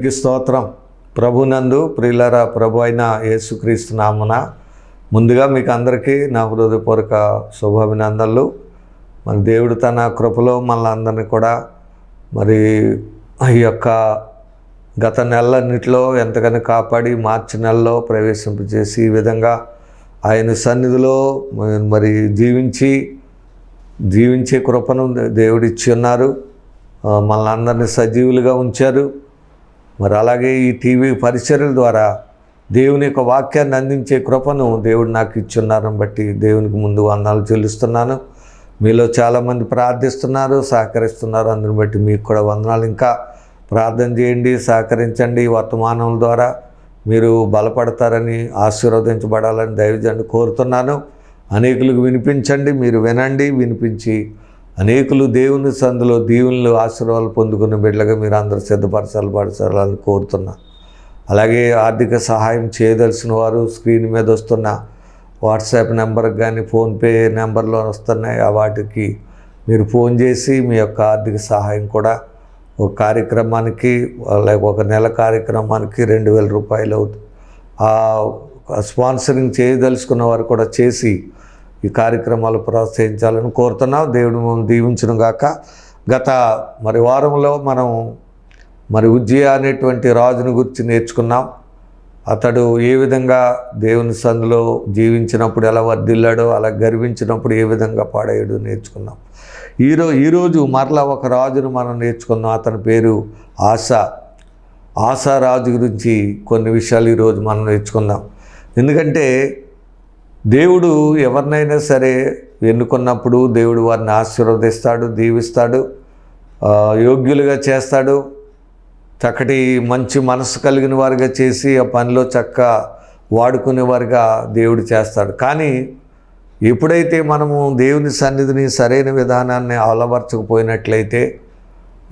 దేవునికి స్తోత్రం. ప్రభునందు ప్రియులారా, ప్రభు అయిన యేసుక్రీస్తు నామున ముందుగా మీకు అందరికీ నా హృదయపూర్వక శుభాభినందనలు. మన దేవుడు తన కృపలో మనల్ని కూడా మరి ఈ యొక్క గత నెలలన్నిటిలో ఎంతగానో కాపాడి మార్చి నెలలో ప్రవేశింపజేసి ఈ విధంగా ఆయన సన్నిధిలో మరి జీవించే కృపను దేవుడిచ్చి ఉన్నారు. మనల్ని సజీవులుగా ఉంచారు. మరి అలాగే ఈ టీవీ పరిచర్యల ద్వారా దేవుని యొక్క వాక్యాన్ని అందించే కృపను దేవుడు నాకు ఇచ్చున్నారని బట్టి దేవునికి ముందు వందనాలు చెల్లిస్తున్నాను. మీలో చాలామంది ప్రార్థిస్తున్నారు, సహకరిస్తున్నారు. అందుని బట్టి మీకు కూడా వందనాలు. ఇంకా ప్రార్థన చేయండి, సహకరించండి. వర్తమానం ద్వారా మీరు బలపడతారని, ఆశీర్వదించబడాలని దైవజనుని కోరుతున్నాను. అనేకులకు వినిపించండి, మీరు వినండి, వినిపించి అనేకులు దేవుని సందులో దీవులను ఆశీర్వాదాలు పొందుకున్న బిడ్డలుగా మీరు అందరూ సిద్ధపరచాలని కోరుతున్నా. అలాగే ఆర్థిక సహాయం చేయదలసిన వారు స్క్రీన్ మీద వస్తున్న వాట్సాప్ నెంబర్కి కానీ ఫోన్పే నెంబర్లో వస్తున్నాయి. వాటికి మీరు ఫోన్ చేసి మీ యొక్క ఆర్థిక సహాయం కూడా ఒక కార్యక్రమానికి లేక ఒక నెల కార్యక్రమానికి 2,000 రూపాయలు అవుతుంది. స్పాన్సరింగ్ చేయదలుచుకున్న వారు కూడా చేసి ఈ కార్యక్రమాలు ప్రోత్సహించాలని కోరుతున్నాం. దేవుడు దీవించును గాక. గత వారంలో మనం ఉజ్జియా అనేటువంటి రాజుని గురించి నేర్చుకున్నాం. అతడు ఏ విధంగా దేవుని సందులో జీవించినప్పుడు ఎలా వర్ధిల్లాడో, అలా గర్వించినప్పుడు ఏ విధంగా పాడేయడో నేర్చుకున్నాం. ఈరోజు మరలా ఒక రాజును మనం నేర్చుకున్నాం. అతని పేరు ఆసా రాజు గురించి కొన్ని విషయాలు ఈరోజు మనం నేర్చుకుందాం. ఎందుకంటే దేవుడు ఎవరినైనా సరే ఎన్నుకున్నప్పుడు దేవుడు వారిని ఆశీర్వదిస్తాడు, దీవిస్తాడు, యోగ్యులుగా చేస్తాడు. చక్కటి మంచి మనసు కలిగిన వారిగా చేసి ఆ పనిలో చక్కగా వాడుకునే వారిగా దేవుడు చేస్తాడు. కానీ ఎప్పుడైతే మనము దేవుని సన్నిధిని సరైన విధానాన్ని అలవర్చకపోయినట్లయితే,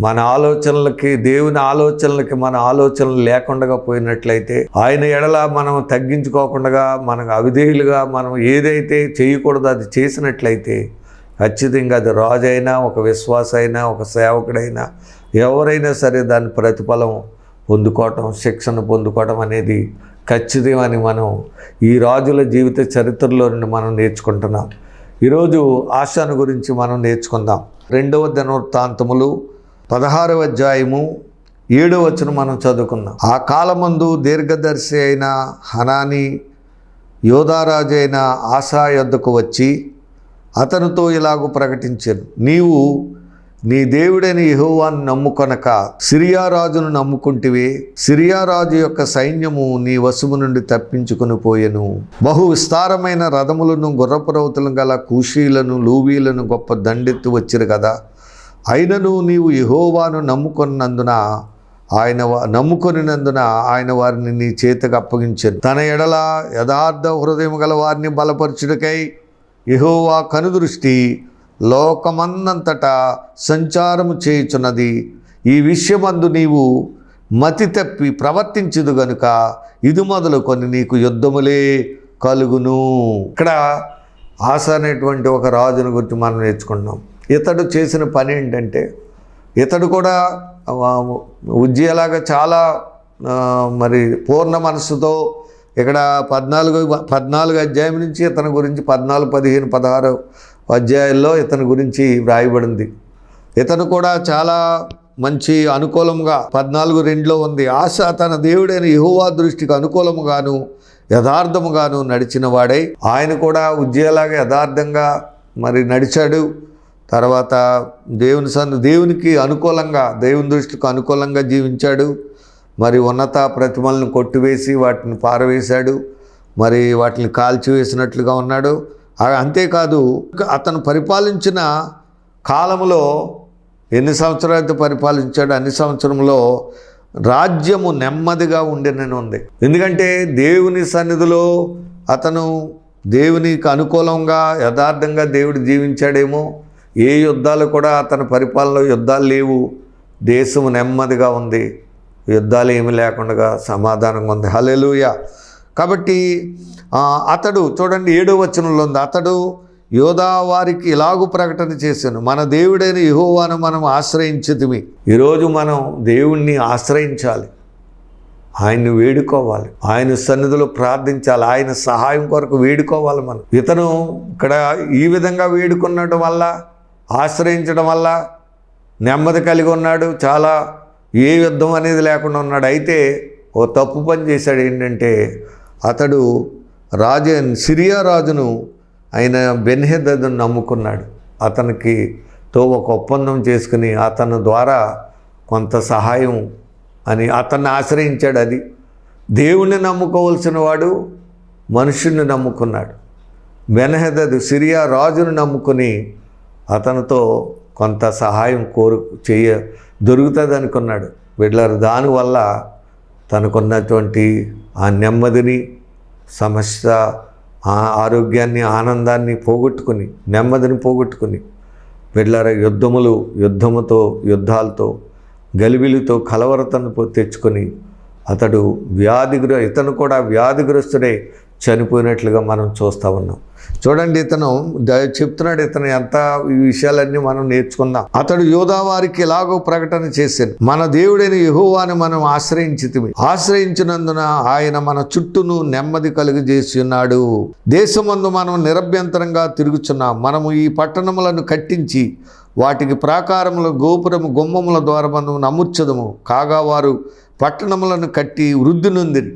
మన ఆలోచనలకి దేవుని ఆలోచనలకి మన ఆలోచనలు లేకుండా పోయినట్లయితే, ఆయన ఎడల మనం తగ్గించుకోకుండా మనకు అవిధేయులుగా మనం ఏదైతే చేయకూడదో అది చేసినట్లయితే ఖచ్చితంగా అది రాజు అయినా, ఒక విశ్వాస అయినా, ఒక సేవకుడైనా, ఎవరైనా సరే దాని ప్రతిఫలం పొందుకోవటం, శిక్షణ పొందుకోవడం అనేది ఖచ్చితమని మనం ఈ రాజుల జీవిత చరిత్రలో నుండి మనం నేర్చుకుంటున్నాం. ఈరోజు ఆశాను గురించి మనం నేర్చుకుందాం. 2వ దినవృత్తాంతములు 16వ అధ్యాయము 7వ వచనం మనం చదువుకుందాం. ఆ కాలమందు దీర్ఘదర్శి అయిన హనాని యోధారాజు అయిన ఆసా యొద్దకు వచ్చి అతనితో ఇలాగూ ప్రకటించాను, నీవు నీ దేవుడైన యెహోవాను నమ్ముకొనక సిరియా రాజును నమ్ముకుంటివి. సిరియా రాజు యొక్క సైన్యము నీ వశము నుండి తప్పించుకొని పోయెను. బహు విస్తారమైన రథములను, గుర్రపు రౌతులను గల కూషీలను, లూవీలను గొప్ప దండెత్తి వచ్చిరు కదా. అయినను నీవు యెహోవాను నమ్ముకొనినందున ఆయన వారిని నీ చేతికి అప్పగించెను. తన ఎడల యథార్థ హృదయం గల వారిని బలపరచుటకై యెహోవా కనుదృష్టి లోకమందంతటా సంచారము చేయుచున్నది. ఈ విషయమందు నీవు మతి తప్పి ప్రవర్తించదు గనుక ఇది మొదలుకొని నీకు యుద్ధములే కలుగును. ఇక్కడ ఆసా అనేటువంటి ఒక రాజుని గురించి మనం నేర్చుకుంటున్నాం. ఇతడు చేసిన పని ఏంటంటే, ఇతడు కూడా ఉజ్జియాలాగా చాలా పూర్ణ మనస్సుతో ఇక్కడ 14 అధ్యాయం నుంచి ఇతని గురించి 14, 15, 16 అధ్యాయాల్లో ఇతని గురించి వ్రాయబడింది. ఇతను కూడా చాలా మంచి అనుకూలంగా 14:2 ఉంది. ఆశ తన దేవుడైన యెహోవా దృష్టికి అనుకూలముగాను యథార్థముగాను నడిచిన వాడై, ఆయన కూడా ఉజ్జియాలాగా యథార్థంగా నడిచాడు. తర్వాత దేవునికి అనుకూలంగా, దేవుని దృష్టికి అనుకూలంగా జీవించాడు. ఉన్నత ప్రతిమలను కొట్టివేసి వాటిని పారవేశాడు, వాటిని కాల్చివేసినట్లుగా ఉన్నాడు. అంతేకాదు, అతను పరిపాలించిన కాలంలో ఎన్ని సంవత్సరాలైతే పరిపాలించాడో అన్ని సంవత్సరంలో రాజ్యము నెమ్మదిగా ఉండేనని ఉంది. ఎందుకంటే దేవుని సన్నిధిలో అతను దేవునికి అనుకూలంగా యథార్థంగా దేవుడు జీవించాడేమో. ఏ యుద్ధాలు కూడా అతని పరిపాలనలో యుద్ధాలు లేవు. దేశం నెమ్మదిగా ఉంది, యుద్ధాలు ఏమీ లేకుండా సమాధానంగా ఉంది. హల్లెలూయా. కాబట్టి అతడు చూడండి 7వ వచనంలో ఉంది, అతడు యోధా వారికి ఇలాగూ ప్రకటన చేశాను, మన దేవుడైన యెహోవాను మనం ఆశ్రయించితిమి. ఈరోజు మనం దేవుణ్ణి ఆశ్రయించాలి. ఆయన్ని వేడుకోవాలి, ఆయన సన్నిధిలో ప్రార్థించాలి, ఆయన సహాయం కొరకు వేడుకోవాలి. మనం ఇతను ఇక్కడ ఈ విధంగా వేడుకున్నడం వల్ల, ఆశ్రయించడం వల్ల నెమ్మది కలిగి ఉన్నాడు. చాలా ఏ యుద్ధం అనేది లేకుండా ఉన్నాడు. అయితే ఓ తప్పు పని చేశాడు. ఏంటంటే అతడు సిరియా రాజును ఆయన బెన్హదదును నమ్ముకున్నాడు. అతనికితో ఒక ఒప్పందం చేసుకుని అతని ద్వారా కొంత సహాయం అని అతన్ని ఆశ్రయించాడు. అది దేవుణ్ణి నమ్ముకోవాల్సిన వాడు మనుషుల్ని నమ్ముకున్నాడు. బెన్హదదు సిరియా రాజును నమ్ముకుని అతనితో కొంత సహాయం దొరుకుతుంది అనుకున్నాడు. వీళ్ళ దానివల్ల తనకున్నటువంటి ఆ నెమ్మదిని, సమస్య ఆరోగ్యాన్ని, ఆనందాన్ని పోగొట్టుకుని, నెమ్మదిని పోగొట్టుకుని వీళ్ళ యుద్ధాలతో గలిబిలితో కలవరతను తెచ్చుకొని ఇతను కూడా వ్యాధిగ్రస్తుడే చనిపోయినట్లుగా మనం చూస్తూ ఉన్నాం. చూడండి, ఇతను చెప్తున్నాడు, ఇతను ఎంత ఈ విషయాలన్నీ మనం నేర్చుకుందాం. అతడు యూదా వారికి ఇలాగో ప్రకటన చేశాను, మన దేవుడైన యెహోవాను మనం ఆశ్రయించినందున ఆయన మన చుట్టూను నెమ్మది కలుగజేసి ఉన్నాడు. దేశమందు మనం నిరభ్యంతరంగా తిరుగుచున్నాం. మనము ఈ పట్టణములను కట్టించి వాటికి ప్రాకారముల గోపురము గుమ్మముల ద్వారబంధము అమర్చదము. కాగా వారు పట్టణములను కట్టి వృద్ధి నొందిరి.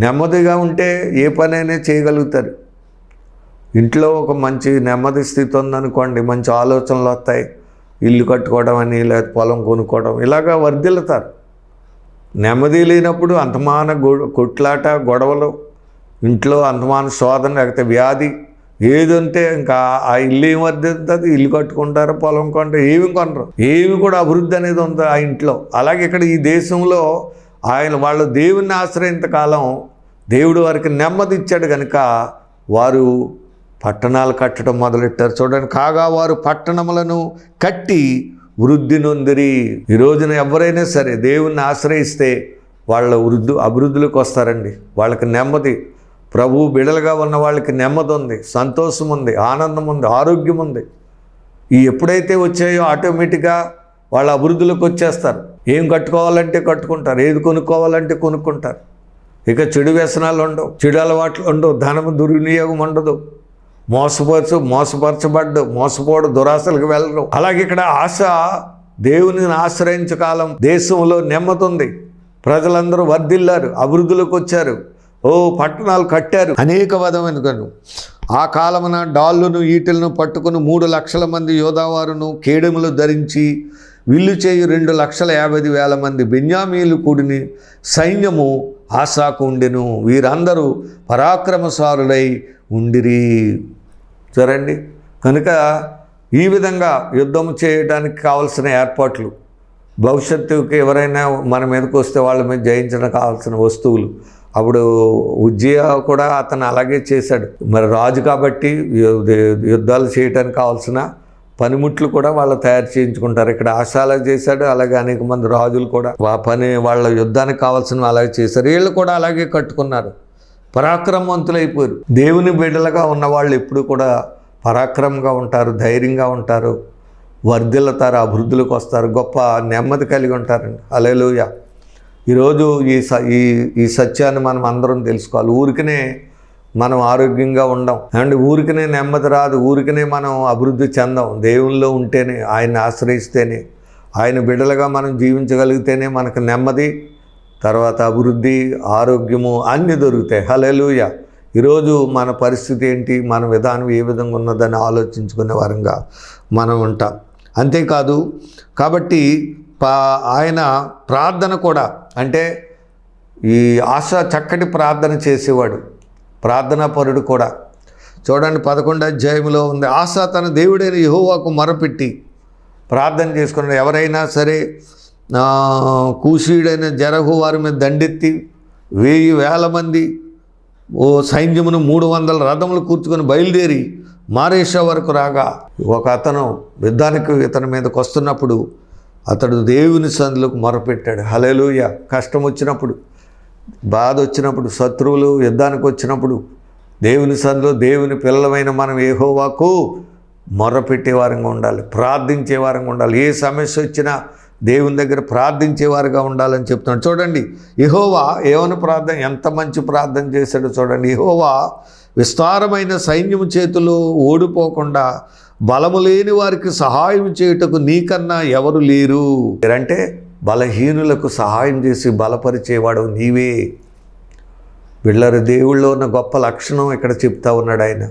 నెమ్మదిగా ఉంటే ఏ పనైనా చేయగలుగుతారు. ఇంట్లో ఒక మంచి నెమ్మది స్థితి ఉందనుకోండి, మంచి ఆలోచనలు వస్తాయి. ఇల్లు కట్టుకోవడం అని, లేదా పొలం కొనుక్కోవడం, ఇలాగా వర్ధిల్లుతారు. నెమ్మది లేనప్పుడు అంతమాన కొట్లాట, గొడవలు, ఇంట్లో అంతమాన శోధన, లేకపోతే వ్యాధి ఏది ఉంటే ఇంకా ఆ ఇల్లు ఏం వర్ధిల్లుతుంది? ఇల్లు కట్టుకుంటారు, పొలం కొంటారు, ఏమి కొనరు, ఏమి కూడా అభివృద్ధి అనేది ఉంది ఆ ఇంట్లో. అలాగే ఇక్కడ ఈ దేశంలో వాళ్ళు దేవుని ఆశ్రయించకాలం దేవుడు వారికి నెమ్మది ఇచ్చాడు కనుక వారు పట్టణాలు కట్టడం మొదలెట్టారు. చూడండి, కాగా వారు పట్టణములను కట్టి వృద్ధి నొందిరి. ఈ రోజున ఎవరైనా సరే దేవుణ్ణి ఆశ్రయిస్తే వాళ్ళ అభివృద్ధిలోకి వస్తారండి. వాళ్ళకి నెమ్మది, ప్రభు బిడలుగా ఉన్న వాళ్ళకి నెమ్మది ఉంది, సంతోషం ఉంది, ఆనందం ఉంది, ఆరోగ్యం ఉంది. ఎప్పుడైతే వచ్చాయో ఆటోమేటిక్గా వాళ్ళ అభివృద్ధిలోకి వచ్చేస్తారు. ఏం కట్టుకోవాలంటే కట్టుకుంటారు, ఏది కొనుక్కోవాలంటే కొనుక్కుంటారు. ఇక చెడు వ్యసనాలు ఉండవు, చెడు అలవాట్లు ఉండవు, ధనము దుర్వినియోగం ఉండదు, మోసపోడు, దురాశలకు వెళ్ళరు. అలాగే ఇక్కడ ఆశ, దేవుని ఆశ్రయించకాలం దేశంలో నెమ్మది ఉంది. ప్రజలందరూ వర్ధిల్లారు, అభివృద్ధిలోకి వచ్చారు, పట్టణాలు కట్టారు. అనేక విధమైన ఆ కాలమున డాళ్ళును ఈటెలను పట్టుకుని 3 లక్షల మంది యోధావారును కేడెములు ధరించి విల్లు చేయు 2,50,000 మంది బెన్యామీలు కూడిని సైన్యము ఆసాకు ఉండెను. వీరందరూ పరాక్రమశాలులై ఉండిరి. చూడండి, కనుక ఈ విధంగా యుద్ధం చేయడానికి కావలసిన ఏర్పాట్లు, భవిష్యత్తుకి ఎవరైనా మన మీదకి వస్తే వాళ్ళ మీద జయించడానికి కావాల్సిన వస్తువులు. అప్పుడు ఉజ్జియా కూడా అతను అలాగే చేశాడు. మరి రాజు కాబట్టి యుద్ధాలు చేయడానికి కావాల్సిన పనిముట్లు కూడా వాళ్ళు తయారు చేయించుకుంటారు. ఇక్కడ ఆశాలా చేశాడు, అలాగే అనేక మంది రాజులు కూడా వాళ్ళ యుద్ధానికి కావాల్సినవి అలాగే చేశారు. వీళ్ళు కూడా అలాగే కట్టుకున్నారు, పరాక్రమవంతులైపోయారు. దేవుని బిడ్డలుగా ఉన్నవాళ్ళు ఎప్పుడు కూడా పరాక్రమంగా ఉంటారు, ధైర్యంగా ఉంటారు, వర్ధిల్లుతారు, అభివృద్ధిలోకి వస్తారు, గొప్ప నెమ్మది కలిగి ఉంటారండి. హల్లెలూయా. ఈరోజు ఈ సత్యాన్ని మనం అందరం తెలుసుకోవాలి. ఊరికనే మనం ఆరోగ్యంగా ఉండం అండ్ ఊరికనే నెమ్మది రాదు, ఊరికనే మనం అభివృద్ధి చెందాం. దేవుల్లో ఉంటేనే, ఆయన్ని ఆశ్రయిస్తేనే, ఆయన బిడ్డలుగా మనం జీవించగలిగితేనే మనకు నెమ్మది, తర్వాత అభివృద్ధి, ఆరోగ్యము అన్నీ దొరుకుతాయి. హల్లెలూయా. ఈరోజు మన పరిస్థితి ఏంటి, మన విధానం ఏ విధంగా ఉన్నదని ఆలోచించుకునే వారంగా మనం ఉంటాం. అంతేకాదు కాబట్టి ఆయన ప్రార్థన కూడా, అంటే ఈ ఆశ చక్కటి ప్రార్థన చేసేవాడు, ప్రార్థనాపరుడు కూడా. చూడండి, 11వ అధ్యాయంలో ఉంది, ఆశ తన దేవుడైన యెహోవాకు మొరపెట్టి ప్రార్థన చేసుకున్నాడు. ఎవరైనా సరే కూషీయుడైన జరహు వారి మీద దండెత్తి 1000 మంది సైన్యమును 300 రథములు కూర్చుకొని బయలుదేరి మారేషా వరకు రాగా, ఒక అతను యుద్ధానికి ఇతని మీదకి వస్తున్నప్పుడు అతడు దేవుని సన్నిధిలోకి మొరపెట్టాడు. హల్లెలూయా. కష్టం వచ్చినప్పుడు, బాధ వచ్చినప్పుడు, శత్రువులు యుద్ధానికి వచ్చినప్పుడు దేవుని సన్నిధిలో దేవుని పిల్లలమైన మనం యెహోవాకు మొరపెట్టే వారంగా ఉండాలి, ప్రార్థించే వారంగా ఉండాలి. ఏ సమస్య వచ్చినా దేవుని దగ్గర ప్రార్థించేవారుగా ఉండాలని చెప్తున్నాడు. చూడండి యెహోవా ఏమని ప్రార్థన, ఎంత మంచి ప్రార్థన చేశాడో చూడండి. యెహోవా విస్తారమైన సైన్యము చేతిలో ఓడిపోకుండా బలము లేని వారికి సహాయం చేయుటకు నీకన్నా ఎవరు లేరు. అంటే బలహీనులకు సహాయం చేసి బలపరిచేవాడు నీవే. వీళ్ళ దేవుళ్ళో ఉన్న గొప్ప లక్షణం ఇక్కడ చెప్తా ఉన్నాడు ఆయన.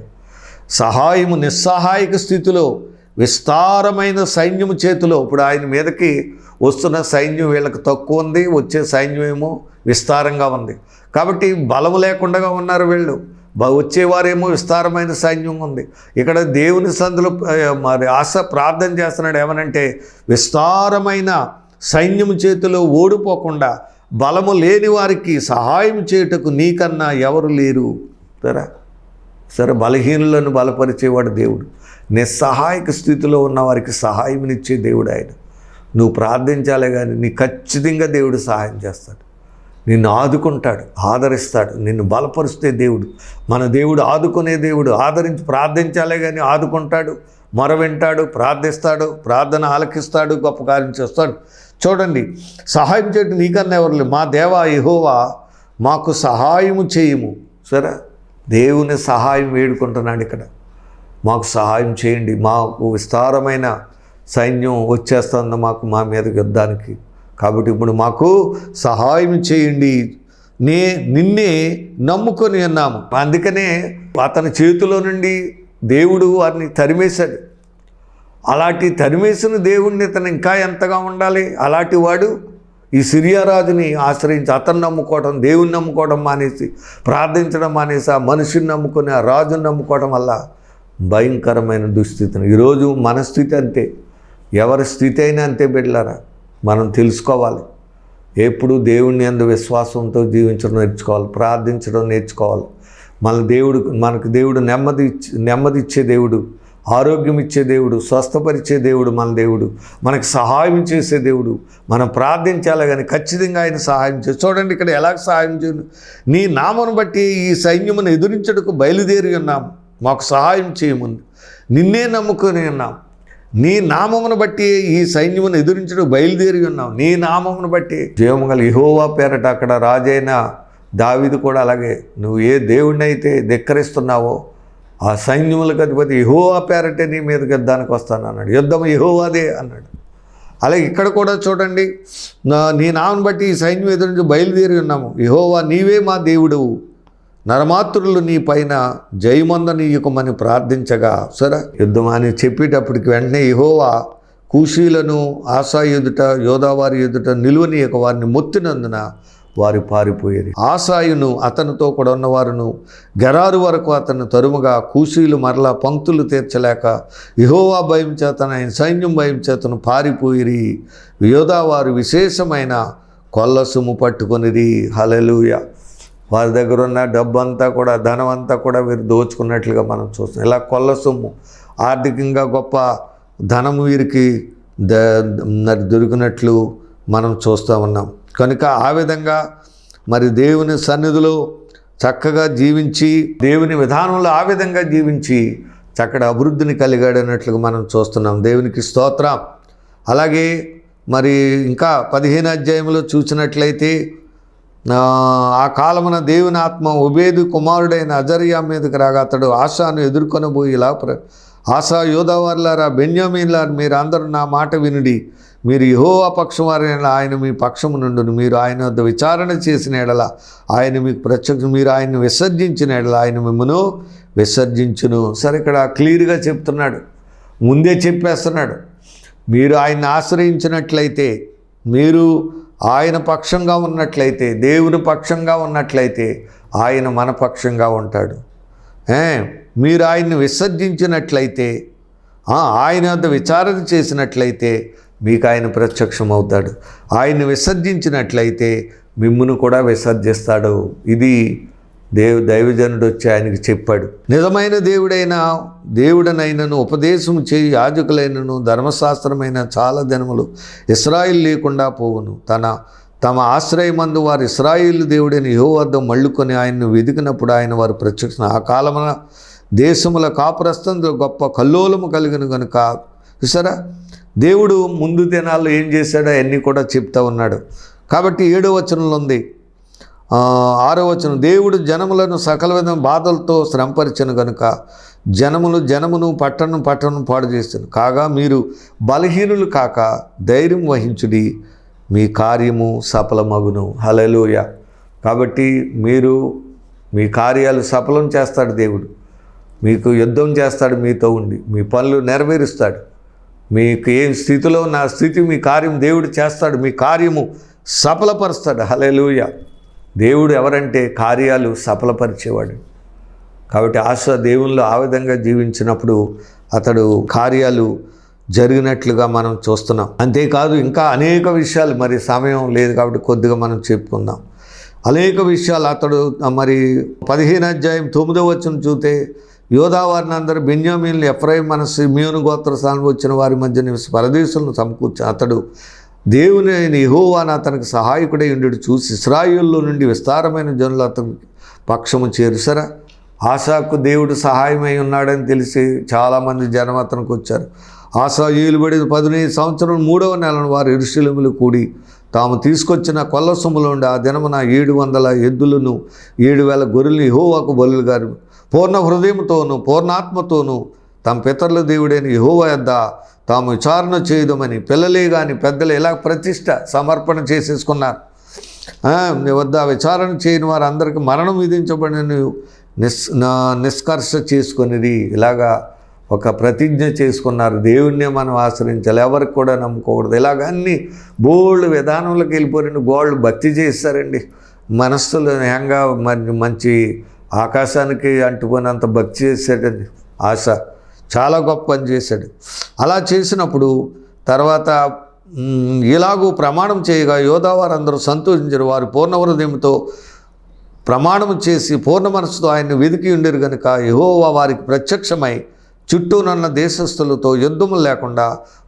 సహాయము నిస్సహాయక స్థితిలో విస్తారమైన సైన్యము చేతిలో, ఇప్పుడు ఆయన మీదకి వస్తున్న సైన్యం వీళ్ళకి తక్కువ ఉంది, వచ్చే సైన్యం ఏమో విస్తారంగా ఉంది. కాబట్టి బలము లేకుండా ఉన్నారు వీళ్ళు, వచ్చేవారేమో విస్తారమైన సైన్యం ఉంది. ఇక్కడ దేవుని సందులో మరి ప్రార్థన చేస్తున్నాడు ఏమనంటే, విస్తారమైన సైన్యము చేతిలో ఓడిపోకుండా బలము లేని వారికి సహాయం చేయుటకు నీకన్నా ఎవరు లేరు. సరే బలహీనులను బలపరిచేవాడు దేవుడు. నిస్సహాయక స్థితిలో ఉన్న వారికి సహాయంనిచ్చే దేవుడు ఆయన. నువ్వు ప్రార్థించాలే కానీ నీ ఖచ్చితంగా దేవుడు సహాయం చేస్తాడు, నిన్ను ఆదుకుంటాడు, ఆదరిస్తాడు, నిన్ను బలపరిస్తే దేవుడు. మన దేవుడు ఆదుకునే దేవుడు. ఆదరించి ప్రార్థించాలే కానీ ఆదుకుంటాడు, మొర వింటాడు, ప్రార్థిస్తాడు, ప్రార్థన ఆలకిస్తాడు, గొప్ప కార్యం చేస్తాడు. చూడండి, సహాయం చేయడం నీకన్నా ఎవరు లేరు. మా దేవా యెహోవా మాకు సహాయము చేయము. సరే దేవుని సహాయం వేడుకుంటున్నాడు ఇక్కడ. మాకు సహాయం చేయండి, మాకు విస్తారమైన సైన్యం వచ్చేస్తుంది మాకు మా మీదకి యుద్ధానికి, కాబట్టి ఇప్పుడు మాకు సహాయం చేయండి. నిన్నే నమ్ముకొని ఉన్నాము. అందుకనే అతని చేతిలో నుండి దేవుడు వారిని తరిమేశాడు. అలాంటి తరిమేసిన దేవుడిని ఇతను ఇంకా ఎంతగా ఉండాలి. అలాంటి వాడు ఈ సిరియా రాజుని ఆశ్రయించి అతను నమ్ముకోవడం, దేవుని నమ్ముకోవడం మానేసి, ప్రార్థించడం మానేసి ఆ మనిషిని నమ్ముకొని ఆ రాజుని నమ్ముకోవడం వల్ల భయంకరమైన దుస్థితిని. ఈరోజు మన స్థితి అంతే, ఎవరి స్థితి అయినా అంతే బిడ్డలారా. మనం తెలుసుకోవాలి, ఎప్పుడు దేవుని యందు విశ్వాసంతో జీవించడం నేర్చుకోవాలి, ప్రార్థించడం నేర్చుకోవాలి. మనకు దేవుడు నెమ్మది ఇచ్చే దేవుడు, ఆరోగ్యం ఇచ్చే దేవుడు, స్వస్థపరిచే దేవుడు మన దేవుడు, మనకు సహాయం చేసే దేవుడు. మనం ప్రార్థించాలి కానీ ఖచ్చితంగా ఆయన సహాయం చేసి. చూడండి ఇక్కడ ఎలా సహాయం చేయను. నీ నామను బట్టి ఈ సైన్యమును ఎదురించడానికి బయలుదేరి ఉన్నాము, మాకు సహాయం చేయముందు నిన్నే నమ్ముకొని ఉన్నాం. నీ నామమును బట్టి ఈ సైన్యమును ఎదురించడానికి బయలుదేరి ఉన్నాం. నీ నామమును బట్టి జీవముగల యెహోవా పేరట అక్కడ రాజైన దావీదు కూడా అలాగే, నువ్వు ఏ దేవుడిని అయితే ధిక్కరిస్తున్నావో ఆ సైన్యములకు అధిపతి యెహోవా పేరటే నీ మీదకి యుద్ధానికి వస్తాను అన్నాడు. యుద్ధం యెహోవాదే అన్నాడు. అలాగే ఇక్కడ కూడా చూడండి, నీ నామను బట్టి ఈ సైన్యం ఎదురించి బయలుదేరి ఉన్నాము. యెహోవా నీవే మా దేవుడవు, నరమాత్రులు నీ పైన జయమందనీయకమని ప్రార్థించగా. సరే యుద్ధం అని చెప్పేటప్పటికి వెంటనే యెహోవా కూషీలను ఆసా ఎదుట యోధావారి ఎదుట నిలువనీయక వారిని మొత్తినందున వారు పారిపోయేది. ఆసాయును అతనితో కూడా ఉన్నవారును గెరారు వరకు అతను తరుముగా కూషీలు మరలా పంక్తులు తీర్చలేక యెహోవా భయం చేతను ఆయన సైన్యం భయం చేతను పారిపోయిరి. యోధావారు విశేషమైన కొల్ల సొమ్ము పట్టుకొనిరి. హల్లెలూయా. వారి దగ్గర ఉన్న డబ్బంతా కూడా, ధనం అంతా కూడా వీరు దోచుకున్నట్లుగా మనం చూస్తాం. ఇలా కొల్ల సొమ్ము, ఆర్థికంగా గొప్ప ధనం వీరికి దొరికినట్లు మనం చూస్తూ ఉన్నాం. కనుక ఆ విధంగా మరి దేవుని సన్నిధిలో చక్కగా జీవించి, దేవుని విధానంలో ఆ విధంగా జీవించి చక్కటి అభివృద్ధిని కలిగాడన్నట్లుగా మనం చూస్తున్నాం. దేవునికి స్తోత్రం. అలాగే మరి ఇంకా 15వ అధ్యాయంలో చూసినట్లయితే, ఆ కాలమున దేవుని ఆత్మ ఒబేదు కుమారుడైన అజర్యా మీదకి రాగా అతడు ఆశాను ఎదుర్కొనబోయేలా, ఆశా యోధావారులారా బెన్యామీన్లారా మీరు అందరూ నా మాట వినుడి. మీరు యెహోవా పక్షం వారైన ఆయన మీ పక్షము నుండును. మీరు ఆయన వద్ద విచారణ చేసిన ఎడల ఆయన మీకు ప్రత్యక్ష, మీరు ఆయన్ని విసర్జించిన ఎడల ఆయన మిమ్మను విసర్జించును. సరే ఇక్కడ క్లియర్గా చెప్తున్నాడు, ముందే చెప్పేస్తున్నాడు. మీరు ఆయన్ని ఆశ్రయించినట్లయితే, మీరు ఆయన పక్షంగా ఉన్నట్లయితే, దేవుని పక్షంగా ఉన్నట్లయితే ఆయన మన పక్షంగా ఉంటాడు. మీరు ఆయన్ని విసర్జించినట్లయితే, ఆయన వద్ద విచారణ చేసినట్లయితే మీకు ఆయన ప్రత్యక్షం అవుతాడు. ఆయన్ని విసర్జించినట్లయితే మిమ్మును కూడా విసర్జిస్తాడు. ఇది దైవజనుడు వచ్చి ఆయనకి చెప్పాడు. నిజమైన దేవుడనైనను ఉపదేశం చేయి యాజకులైనను ధర్మశాస్త్రమైన చాలా దినములు ఇశ్రాయేలు లేకుండా పోవును. తమ ఆశ్రయమందు వారు ఇశ్రాయేలు దేవుడైన యెహోవా వద్ద మళ్ళుకొని ఆయన్ను వెదికినప్పుడు ఆయన వారు ప్రత్యక్ష. ఆ కాలమున దేశముల కాపురస్తంలో గొప్ప కల్లోలము కలిగిన కనుక చూసారా, దేవుడు ముందు దినాల్లో ఏం చేశాడో అవన్నీ కూడా చెప్తా ఉన్నాడు. కాబట్టి 7వ వచనంలో ఉంది, 6వ వచనం, దేవుడు జనములను సకల విధమైన బాధలతో శ్రమపరిచెను గనుక జనమును పట్టణం పాడు చేస్తాను. కాగా మీరు బలహీనులు కాక ధైర్యం వహించుడి, మీ కార్యము సఫలమగును. హల్లెలూయా. కాబట్టి మీరు మీ కార్యాలు సఫలం చేస్తాడు దేవుడు. మీకు యుద్ధం చేస్తాడు, మీతో ఉండి మీ పనులు నెరవేరుస్తాడు. మీకు ఏం స్థితిలో ఉన్న స్థితి మీ కార్యం దేవుడు చేస్తాడు, మీ కార్యము సఫలపరుస్తాడు. హల్లెలూయా. దేవుడు ఎవరంటే కార్యాలు సఫలపరిచేవాడు. కాబట్టి ఆశ దేవునిలో ఆ విధంగా జీవించినప్పుడు అతడు కార్యాలు జరిగినట్లుగా మనం చూస్తున్నాం. అంతేకాదు ఇంకా అనేక విషయాలు, మరి సమయం లేదు కాబట్టి కొద్దిగా మనం చెప్పుకుందాం. అనేక విషయాలు అతడు మరి 15వ అధ్యాయం 9వ వచనం చూస్తే, యోధా వారిని అందరూ బెన్యామీనులు ఎఫ్రాయిము మన సిమియోను గోత్రస్థానం వచ్చిన వారి మధ్య నివసి పరదేశులను సమకూర్చి అతడు దేవుని అయిన యెహోవాను అతనికి సహాయకుడై ఉండి చూసి ఇశ్రాయేలులో నుండి విస్తారమైన జనులు అతనికి పక్షము చేరుసరా. ఆశాకు దేవుడు సహాయమై ఉన్నాడని తెలిసి చాలామంది జనం అతనికి వచ్చారు. ఆశా ఏలుబడి 15 సంవత్సరం 3వ నెలను వారు యెరూషలేములో కూడి తాము తీసుకొచ్చిన కొల్ల సొమ్ములో ఉండి ఆ దినమున 700 ఎద్దులను 7,000 గొర్రెలను యెహోవాకు బలులుగా పూర్ణ హృదయంతోనూ పూర్ణాత్మతోనూ తమ పితరుల దేవుడైన యెహోవా యొద్ద తాము విచారణ చేయదమని పిల్లలే కానీ పెద్దలు ఇలా ప్రతిష్ట సమర్పణ చేసేసుకున్నారు. వద్ద విచారణ చేయని వారు అందరికీ మరణం విధించబడిన నిష్కర్ష చేసుకునేది ఇలాగా ఒక ప్రతిజ్ఞ చేసుకున్నారు. దేవుణ్ణే మనం ఆశ్రయించాలి, ఎవరికి కూడా నమ్ముకోకూడదు. ఇలాగ అన్ని బోల్డ్ విధానంలోకి వెళ్ళిపోయిన గోళ్ళు భక్తి చేస్తారండి. మనస్సులో హంగా మంచి ఆకాశానికి అంటుకున్నంత భక్తి చేశాడండి ఆశ. చాలా గొప్ప పని చేశాడు. అలా చేసినప్పుడు తర్వాత ఇలాగూ ప్రమాణం చేయగా యోధా వారందరూ సంతోషించారు. వారు పూర్ణ హృదయంతో ప్రమాణం చేసి పూర్ణ మనసుతో ఆయన్ని వెదికి ఉండేరు కనుక యెహోవా వారికి ప్రత్యక్షమై చుట్టూనున్న దేశస్థులతో యుద్ధము లేకుండా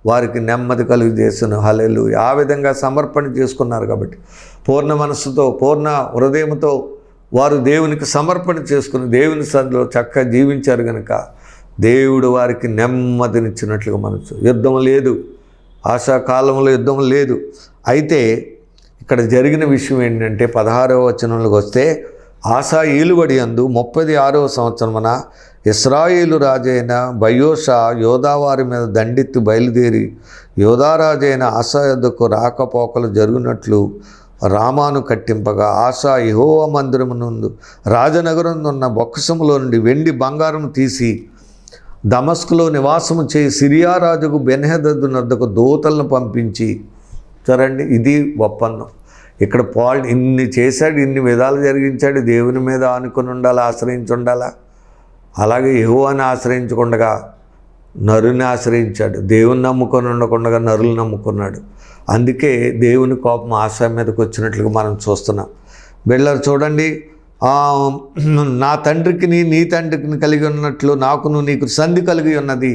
వారికి నెమ్మది కలిగి చేసిన. హల్లెలూయా. ఆ విధంగా సమర్పణ చేసుకున్నారు. కాబట్టి పూర్ణ మనస్సుతో పూర్ణ హృదయంతో వారు దేవునికి సమర్పణ చేసుకుని దేవుని సన్నిధిలో చక్కగా జీవించారు కనుక దేవుడు వారికి నెమ్మదినిచ్చినట్లుగా మనసు. యుద్ధం లేదు, ఆశాకాలంలో యుద్ధం లేదు. అయితే ఇక్కడ జరిగిన విషయం ఏంటంటే 16వ వచనంలోకి వస్తే, ఆశా ఏలుబడి యందు 36వ సంవత్సరమున ఇశ్రాయేలు రాజైన బయోషా యోధావారి మీద దండెత్తి బయలుదేరి యోధారాజైన ఆశా యొద్దకు రాకపోకలు జరుగునట్లు రామాను కట్టింపగా ఆశా యెహోవా మందిరమునందు రాజనగరం ఉన్న బొక్కసములో నుండి వెండి బంగారం తీసి దమస్కులో నివాసము చేయి సిరియా రాజుకు బెన్హదదు వద్దకు దూతలను పంపించి. చూడండి, ఇది ఒప్పందం. ఇక్కడ ఇన్ని చేశాడు, ఇన్ని విధాలు జరిగించాడు. దేవుని మీద ఆనుకొని ఉండాలా, ఆశ్రయించి ఉండాలా. అలాగే యెహోవాని ఆశ్రయించకుండా నరుని ఆశ్రయించాడు. దేవుని నమ్ముకొని ఉండకుండా నరులు నమ్ముకున్నాడు. అందుకే దేవుని కోపం ఆశ మీదకి వచ్చినట్లుగా మనం చూస్తున్నాం. బిళ్ళరు చూడండి, నా తండ్రికి నీ తండ్రికి కలిగి ఉన్నట్లు నాకును నీకు సంధి కలిగి ఉన్నది.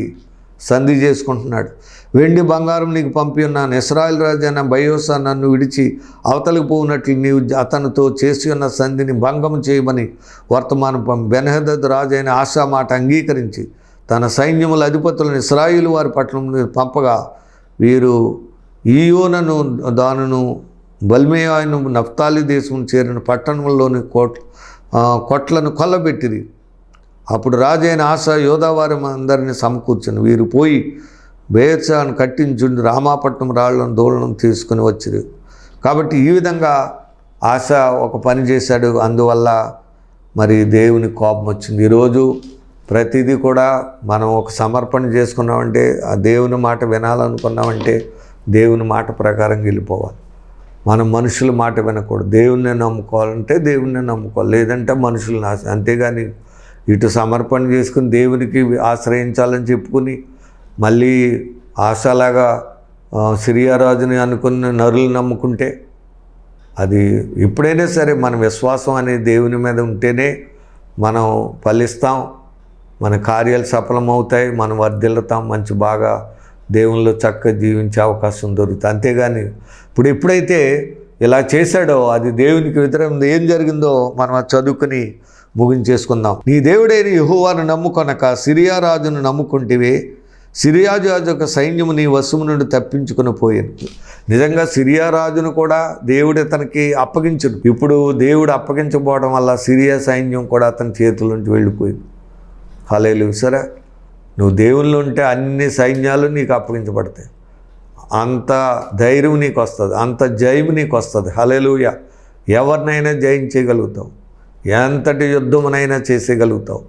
సంధి చేసుకుంటున్నాడు. వెండి బంగారం నీకు పంపి ఉన్నాను. ఇశ్రాయేలు రాజైన బయోషా నన్ను విడిచి అవతలికి పోవునట్లు నీవు అతనితో చేసి ఉన్న సంధిని భంగం చేయమని వర్తమానం పంపి బెన్హదదు రాజైన ఆశా మాట అంగీకరించి తన సైన్యముల అధిపతులను ఇశ్రాయేలు వారి పట్టణం పంపగా వీరు ఈయోనను దానును బల్మేయాను నఫ్తాలి దేశం చేరిన పట్టణంలోని కొట్లను కొల్లబెట్టిరి. అప్పుడు రాజైన ఆశ యోధావారి అందరినీ సమకూర్చను. వీరు పోయి బేర్షాను కట్టించుండి రామాపట్నం రాళ్లను దూడలను తీసుకుని వచ్చిరు. కాబట్టి ఈ విధంగా ఆశ ఒక పని చేశాడు. అందువల్ల మరి దేవుని కోపం వచ్చింది. ఈరోజు ప్రతిదీ కూడా మనం ఒక సమర్పణ చేసుకున్నామంటే, ఆ దేవుని మాట వినాలనుకున్నామంటే దేవుని మాట ప్రకారం వెళ్ళిపోవాలి. మనం మనుషుల మాట వినకూడదు. దేవుణ్ణి నమ్ముకోవాలంటే దేవుణ్ణి నమ్ముకోవాలి, లేదంటే మనుషులను అంతేగాని ఇటు సమర్పణ చేసుకుని దేవునికి ఆశ్రయించాలని చెప్పుకుని మళ్ళీ ఆశలాగా సిరియా రాజుని అనుకుని నరులు నమ్ముకుంటే అది ఎప్పుడైనా సరే మన విశ్వాసం అనేది దేవుని మీద ఉంటేనే మనం ఫలిస్తాం, మన కార్యాలు సఫలమవుతాయి, మనం వర్ధిల్లుతాం, మంచి బాగా దేవునిలో చక్కగా జీవించే అవకాశం దొరుకుతుంది. అంతేగాని ఇప్పుడు ఎప్పుడైతే ఇలా చేశాడో అది దేవునికి వ్యతిరేకంగా ఏం జరిగిందో మనం చదువుకుని ముగించేసుకుందాం. నీ దేవుడైన యెహోవాను నమ్ముకొనక సిరియా రాజును నమ్ముకుంటివే, సిరియా రాజు యొక్క సైన్యము నీ వశము నుండి తప్పించుకుని పోయాను. నిజంగా సిరియా రాజును కూడా దేవుడు అతనికి అప్పగించడు. ఇప్పుడు దేవుడు అప్పగించకపోవడం వల్ల సిరియా సైన్యం కూడా అతని చేతుల నుంచి వెళ్ళిపోయింది. హల్లెలూయా. సరే, నువ్వు దేవుళ్ళు ఉంటే అన్ని సైన్యాలు నీకు అప్పగించబడతాయి. అంత ధైర్యం నీకు వస్తుంది, అంత జయం నీకు వస్తుంది. హల్లెలూయా. ఎవరినైనా జయించగలుగుతావు, ఎంతటి యుద్ధమునైనా చేసేయగలుగుతావు.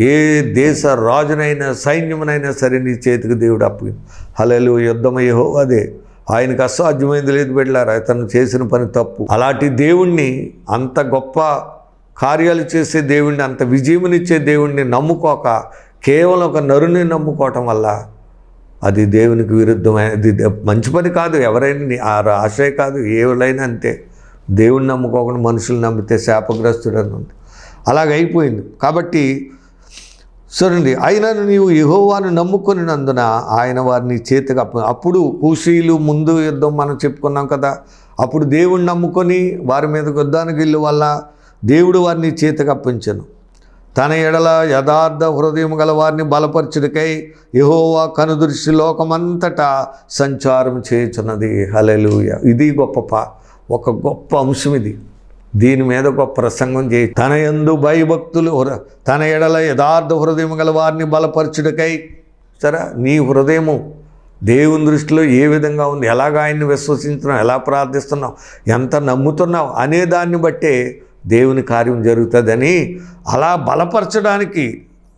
ఏ దేశ రాజునైనా సైన్యమునైనా సరే నీ చేతికి దేవుడు అప్పగింది. హల్లెలూయా. యుద్ధం యెహోవాదే, ఆయనకు అసాధ్యమైంది లేదు బిడ్డలారా. అతను చేసిన పని తప్పు. అలాంటి దేవుణ్ణి, అంత గొప్ప కార్యాలు చేసే దేవుణ్ణి, అంత విజయమునిచ్చే దేవుణ్ణి నమ్ముకోక కేవలం ఒక నరుని నమ్ముకోవటం వల్ల అది దేవునికి విరుద్ధమైనది. మంచి పని కాదు. ఎవరైనా ఆ ఆశే కాదు, ఎవరైనా అంతే. దేవుణ్ణి నమ్ముకోకుండా మనుషులు నమ్మితే శాపగ్రస్తుడని ఉంది. అలాగైపోయింది. కాబట్టి చూడండి, అయినను నీవు యెహోవాను నమ్ముకొనినందున ఆయన వారిని చేతికి అప్పుడు కూషీలు ముందు యుద్ధం మనం చెప్పుకున్నాం కదా. అప్పుడు దేవుణ్ణి నమ్ముకొని వారి మీద యుద్ధానికి వెళ్ళి వల్ల దేవుడు వారిని చేతికి అప్పించను. తన ఎడల యథార్థ హృదయం గల వారిని బలపరచుడికై యెహోవా కనుదృష్టి లోకమంతటా సంచారం చేయుచున్నది. హల్లెలూయా. ఇది ఒక గొప్ప అంశం. ఇది దీని మీద గొప్ప ప్రసంగం చేయి. తన యందు భయభక్తులు, తన ఎడల యథార్థ హృదయం గల వారిని బలపరచుడికై. సరే, నీ హృదయము దేవుని దృష్టిలో ఏ విధంగా ఉంది, ఎలాగ ఆయన్ని విశ్వసించున్నావు, ఎలా ప్రార్థిస్తున్నావు, ఎంత నమ్ముతున్నావు అనే దాన్ని బట్టే దేవుని కార్యం జరుగుతుందని, అలా బలపరచడానికి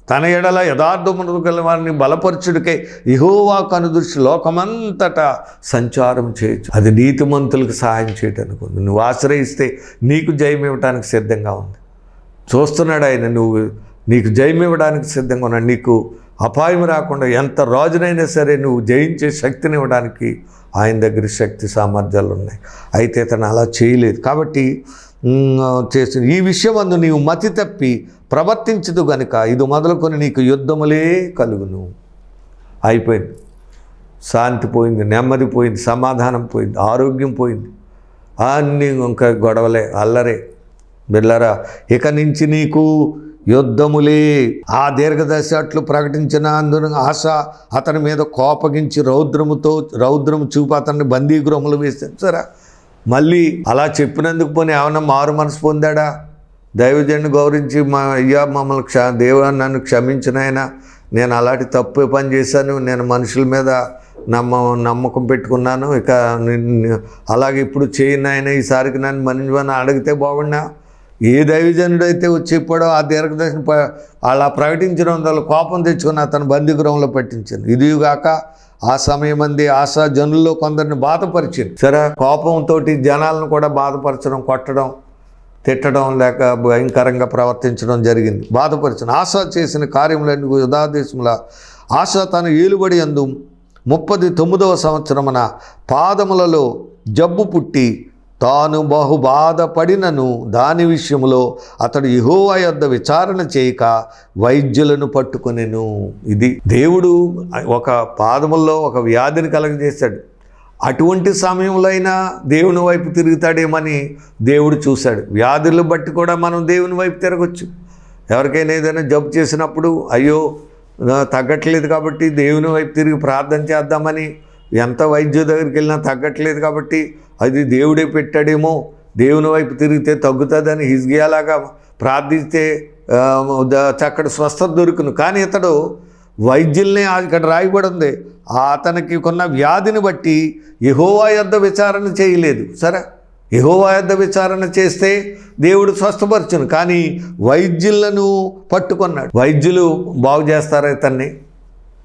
తన ఎడల యథార్థమును గల వారిని బలపరచుడికై యెహోవా కనుదృష్టి లోకమంతటా సంచారం చేయొచ్చు. అది నీతిమంతులకు సహాయం చేయటానికి ఉంది. నువ్వు ఆశ్రయిస్తే నీకు జయం ఇవ్వడానికి సిద్ధంగా ఉంది. చూస్తున్నాడు ఆయన, నీకు జయం ఇవ్వడానికి సిద్ధంగా ఉన్నాడు. నీకు అపాయం రాకుండా ఎంత రాజునైనా సరే నువ్వు జయించే శక్తిని ఇవ్వడానికి ఆయన దగ్గర శక్తి సామర్థ్యాలు ఉన్నాయి. అయితే తను అలా చేయలేదు. కాబట్టి చేసిన ఈ విషయం అందు నీవు మతి తప్పి ప్రవర్తించదు గనుక ఇది మొదలుకొని నీకు యుద్ధములే కలుగును. అయిపోయింది. శాంతి పోయింది, నెమ్మది పోయింది, సమాధానం పోయింది, ఆరోగ్యం పోయింది. అన్నీ ఇంకా గొడవలే, అల్లరే. బిళ్ళరా, ఇక నుంచి నీకు యుద్ధములే. ఆ దీర్ఘదర్శి అట్లు ప్రకటించిన అందున ఆశ అతని మీద కోపగించి రౌద్రము చూపి అతన్ని బందీగృహములు వేశాను. సరే, మళ్ళీ అలా చెప్పినందుకు పోనీ ఏమన్నా మారు మనసు పొందాడా? దైవజనుని గౌరవించి మమ్మల్ని దేవుడు నన్ను క్షమించిన ఆయన, నేను అలాంటి తప్పు పని చేశాను, నేను మనుషుల మీద నమ్మకం పెట్టుకున్నాను, ఇక అలాగే ఇప్పుడు చేయను ఆయన, ఈసారికి నన్ను మనిషిని అడిగితే బాగున్నా. ఏ దైవజనుడు అయితే వచ్చి చెప్పాడో ఆ దీర్ఘదర్శిని అలా ప్రకటించడం వల్ల కోపం తెచ్చుకుని అతను బందీగృహంలో పెట్టించాను. ఇదిగాక ఆ సమయం అంది ఆశ జనుల్లో కొందరిని బాధపరిచింది. సరే, కోపంతో జనాలను కూడా బాధపరచడం, కొట్టడం, తిట్టడం, లేక భయంకరంగా ప్రవర్తించడం జరిగింది. బాధపరిచిన ఆశ చేసిన కార్యములన్నీ యూదాదేశముల ఆశ తన ఏలుబడి యందు 39వ సంవత్సరమున పాదములలో జబ్బు పుట్టి తాను బహు బాధపడినను దాని విషయంలో అతడు యెహోవా యొద్ద విచారణ చేయక వైద్యులను పట్టుకొనెను. ఇది దేవుడు ఒక పాదముల్లో ఒక వ్యాధిని కలగజేశాడు. అటువంటి సమయంలో అయినా దేవుని వైపు తిరుగుతాడేమని దేవుడు చూశాడు. వ్యాధులను బట్టి కూడా మనం దేవుని వైపు తిరగచ్చు. ఎవరికైనా ఏదైనా జబ్బు చేసినప్పుడు అయ్యో తగ్గట్లేదు కాబట్టి దేవుని వైపు తిరిగి ప్రార్థన చేద్దామని, ఎంత వైద్యు దగ్గరికి వెళ్ళినా తగ్గట్లేదు కాబట్టి అది దేవుడే పెట్టాడేమో, దేవుని వైపు తిరిగితే తగ్గుతుందని హిజ్కియాలాగా ప్రార్థిస్తే చక్కటి స్వస్థత దొరుకును. కానీ ఇతడు వైద్యుల్ని ఇక్కడ రాయబడి ఉంది, అతనికి కొన్న వ్యాధిని బట్టి యెహోవా యొద్ద విచారణ చేయలేదు. సరే, యెహోవా యొద్ద విచారణ చేస్తే దేవుడు స్వస్థపరచును, కానీ వైద్యులను పట్టుకున్నాడు. వైద్యులు బాగు చేస్తారా ఇతన్ని?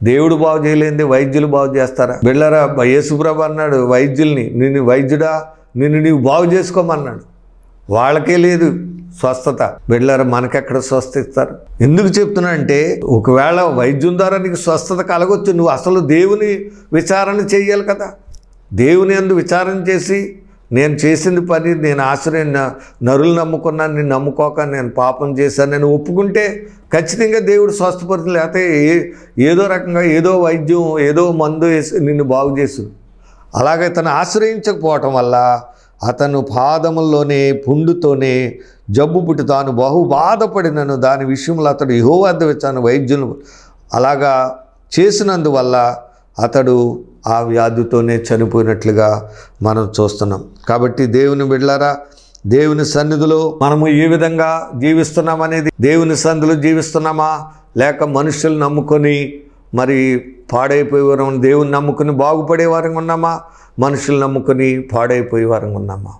దేవుడు బాగు చేయలేంది వైద్యులు బాగు చేస్తారా? బిళ్ళరా, యేసుప్రభు అన్నాడు వైద్యుల్ని, నిన్ను వైద్యుడా నిన్ను నీవు బాగు చేసుకోమన్నాడు. వాళ్ళకే లేదు స్వస్థత. బిళ్ళరా, మనకెక్కడ స్వస్థ ఇస్తారు? ఎందుకు చెప్తున్నా అంటే, ఒకవేళ వైద్యం ద్వారా నీకు స్వస్థత కలగొచ్చు, నువ్వు అసలు దేవుని విచారణ చేయాలి కదా. దేవుని యందు విచారణ చేసి నేను చేసింది పని, నేను నరులు నమ్ముకున్నాను, నేను నమ్ముకోక నేను పాపం చేశాను నేను ఒప్పుకుంటే ఖచ్చితంగా దేవుడు స్వస్థపరుతుంది. లేకపోతే ఏదో రకంగా ఏదో వైద్యం ఏదో మందు వేసి నిన్ను బాగు చేసు. అలాగే తను ఆశ్రయించకపోవటం వల్ల అతను పాదముల్లోనే పుండుతోనే జబ్బు పుట్టి తాను బహు బాధపడినను దాని విషయంలో అతడు యెహోవా వద్ద వచ్చాను వైద్యులు. అలాగా చేసినందువల్ల అతడు ఆ వ్యాధితోనే చనిపోయినట్లుగా మనం చూస్తున్నాం. కాబట్టి దేవుని బిడ్డలారా, దేవుని సన్నిధిలో మనము ఏ విధంగా జీవిస్తున్నామనేది, దేవుని సన్నిధిలో జీవిస్తున్నామా లేక మనుషులు నమ్ముకొని మరి పాడైపోయేవారు, దేవుని నమ్ముకుని బాగుపడేవారంగా ఉన్నామా, మనుషులు నమ్ముకొని పాడైపోయేవారంగా ఉన్నామా?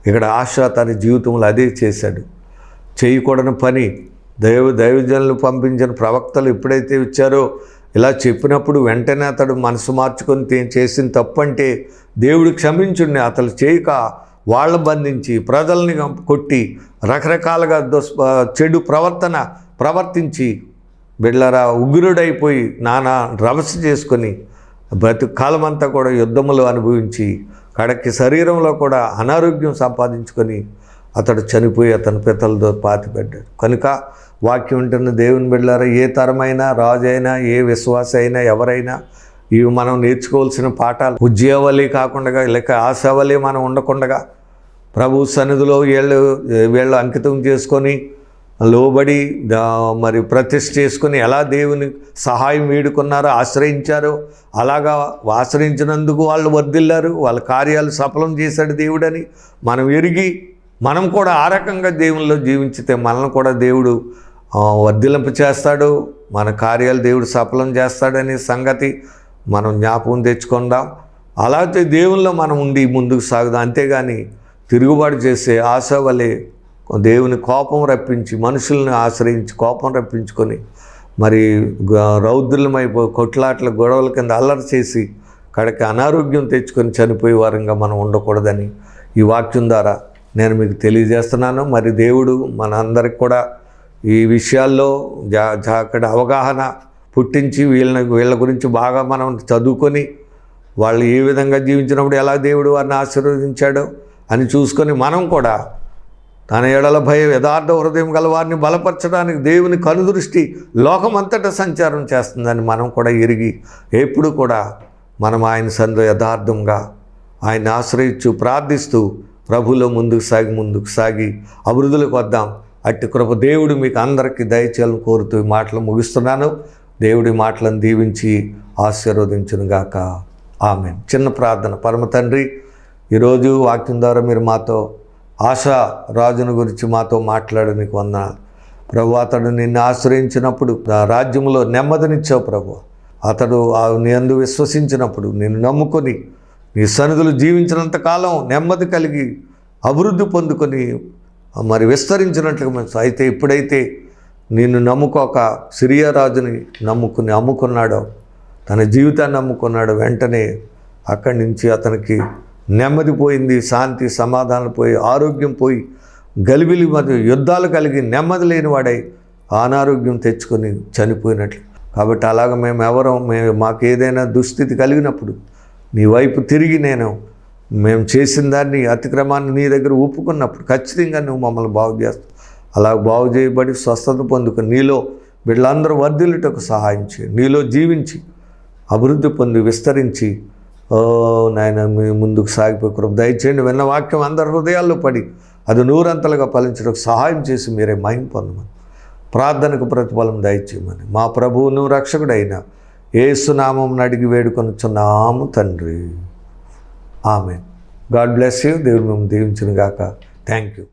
ఇక్కడ ఆశ తన జీవితంలో అదే చేశాడు. చేయకూడని పని దైవజనులు పంపించిన ప్రవక్తలు ఎప్పుడైతే ఇచ్చారో ఇలా చెప్పినప్పుడు వెంటనే అతడు మనసు మార్చుకొని చేసిన తప్పు అంటే దేవుడు క్షమించుండి అతను చేయక వాళ్ళ బంధించి ప్రజల్ని కొట్టి రకరకాలుగా చెడు ప్రవర్తించి బిడ్డలారా ఉగ్రుడైపోయి నానా రభస చేసుకొని బ్రతుకాలమంతా కూడా యుద్ధములు అనుభవించి కడకి శరీరంలో కూడా అనారోగ్యం సంపాదించుకొని అతడు చనిపోయి అతని పితలతో పాతిపెట్టాడు. కనుక వాక్యం ఉంటున్న దేవుని బిడ్డలారా, ఏ తరమైనా, రాజు అయినా, ఏ విశ్వాస అయినా, ఎవరైనా ఇవి మనం నేర్చుకోవాల్సిన పాఠాలు. ఉద్యోగాలే కాకుండా లేక ఆశావలే మనం ఉండకుండా ప్రభు సన్నిధిలో వీళ్ళు అంకితం చేసుకొని లోబడి మరి ప్రతిష్ఠ చేసుకొని ఎలా దేవుని సహాయం వేడుకున్నారో, ఆశ్రయించారో, అలాగా ఆశ్రయించినందుకు వాళ్ళు వర్ధిల్లారు, వాళ్ళ కార్యాలు సఫలం చేశాడు దేవుడని మనం ఎరిగి మనం కూడా ఆ రకంగా దేవునిలో జీవించితే మనల్ని కూడా దేవుడు వర్ధిల్లింప చేస్తాడు, మన కార్యాలు దేవుడు సఫలం చేస్తాడనే సంగతి మనం జ్ఞాపకం తెచ్చుకుందాం. అలాగే దేవునిలో మనం ఉండి ముందుకు సాగుదాం. అంతేగాని తిరుగుబాటు చేసే ఆశ వలె దేవుని కోపం రప్పించి మనుషుల్ని ఆశ్రయించి కోపం రప్పించుకొని మరి రౌద్రులమైపోయి కొట్లాట్ల గొడవల కింద అల్లరి చేసి కడకి అనారోగ్యం తెచ్చుకొని చనిపోయే వారంగా మనం ఉండకూడదని ఈ వాక్యం ద్వారా నేను మీకు తెలియజేస్తున్నాను. మరి దేవుడు మన అందరికి కూడా ఈ విషయాల్లో అక్కడ అవగాహన పుట్టించి వీళ్ళ గురించి బాగా మనం చదువుకొని వాళ్ళు ఏ విధంగా జీవించినప్పుడు ఎలా దేవుడు వారిని ఆశీర్వదించాడో అని చూసుకొని మనం కూడా తన ఎడల యథార్థ హృదయం గల వారిని బలపరచడానికి దేవుని కనుదృష్టి లోకమంతటా సంచారం చేస్తుందని మనం కూడా ఎరిగి ఎప్పుడు కూడా మనం ఆయన సన్నిధిలో యథార్థంగా ఆయన ఆశ్రయించు ప్రార్థిస్తూ ప్రభులో ముందుకు సాగి అభివృద్ధులకు వద్దాం. అట్టి కృప దేవుడు మీకు అందరికీ దయచేయాలని కోరుతూ ఈ మాటలు ముగిస్తున్నాను. దేవుడి మాటలను దీవించి ఆశీర్వదించునుగాక. ఆమేన్. చిన్న ప్రార్థన. పరమ తండ్రి, ఈరోజు వాక్యం ద్వారా మీరు మాతో ఆశా రాజును గురించి మాతో మాట్లాడడానికి వందనాలు ప్రభు. అతడు నిన్ను ఆశ్రయించినప్పుడు రాజ్యంలో నెమ్మదినిచ్చావు ప్రభు. అతడు నీ అందు విశ్వసించినప్పుడు నిన్ను నమ్ముకొని నీ సన్నిధులు జీవించినంతకాలం నెమ్మది కలిగి అభివృద్ధి పొందుకొని మరి విస్తరించినట్లుగా అయితే ఇప్పుడైతే నిన్ను నమ్ముకోక సిరియా రాజుని అమ్ముకున్నాడో, తన జీవితాన్ని అమ్ముకున్నాడో, వెంటనే అక్కడి నుంచి అతనికి నెమ్మది పోయింది, శాంతి సమాధానం పోయి, ఆరోగ్యం పోయి, గలిబిలి మరియు యుద్ధాలు కలిగి నెమ్మది లేని వాడై అనారోగ్యం తెచ్చుకొని చనిపోయినట్లు. కాబట్టి అలాగ మాకు ఏదైనా దుస్థితి కలిగినప్పుడు నీ వైపు తిరిగి మేము చేసిన దాన్ని అతిక్రమాన్ని నీ దగ్గర ఒప్పుకున్నప్పుడు ఖచ్చితంగా నువ్వు మమ్మల్ని బాగు చేస్తావు. అలా బాగు చేయబడి స్వస్థత పొందుకొని నీలో వీళ్ళందరూ వర్ధిల్లుటకు సహాయం చేయి. నీలో జీవించి అభివృద్ధి పొంది విస్తరించి నాయన మీ ముందుకు సాగిపోయి కృప దయచేయండి. విన్న వాక్యం అందరి హృదయాల్లో పడి అది నూరంతలుగా ఫలించడానికి సహాయం చేసి మీరే మహిమ పొందమని, ప్రార్థనకు ప్రతిఫలం దయచేయమని మా ప్రభువును రక్షకుడైన యేసు నామమున అడిగి వేడుకొనుచున్నాము తండ్రి. ఆమేన్. God bless you. దేవుడు మేము దీవించును గాక. Thank you.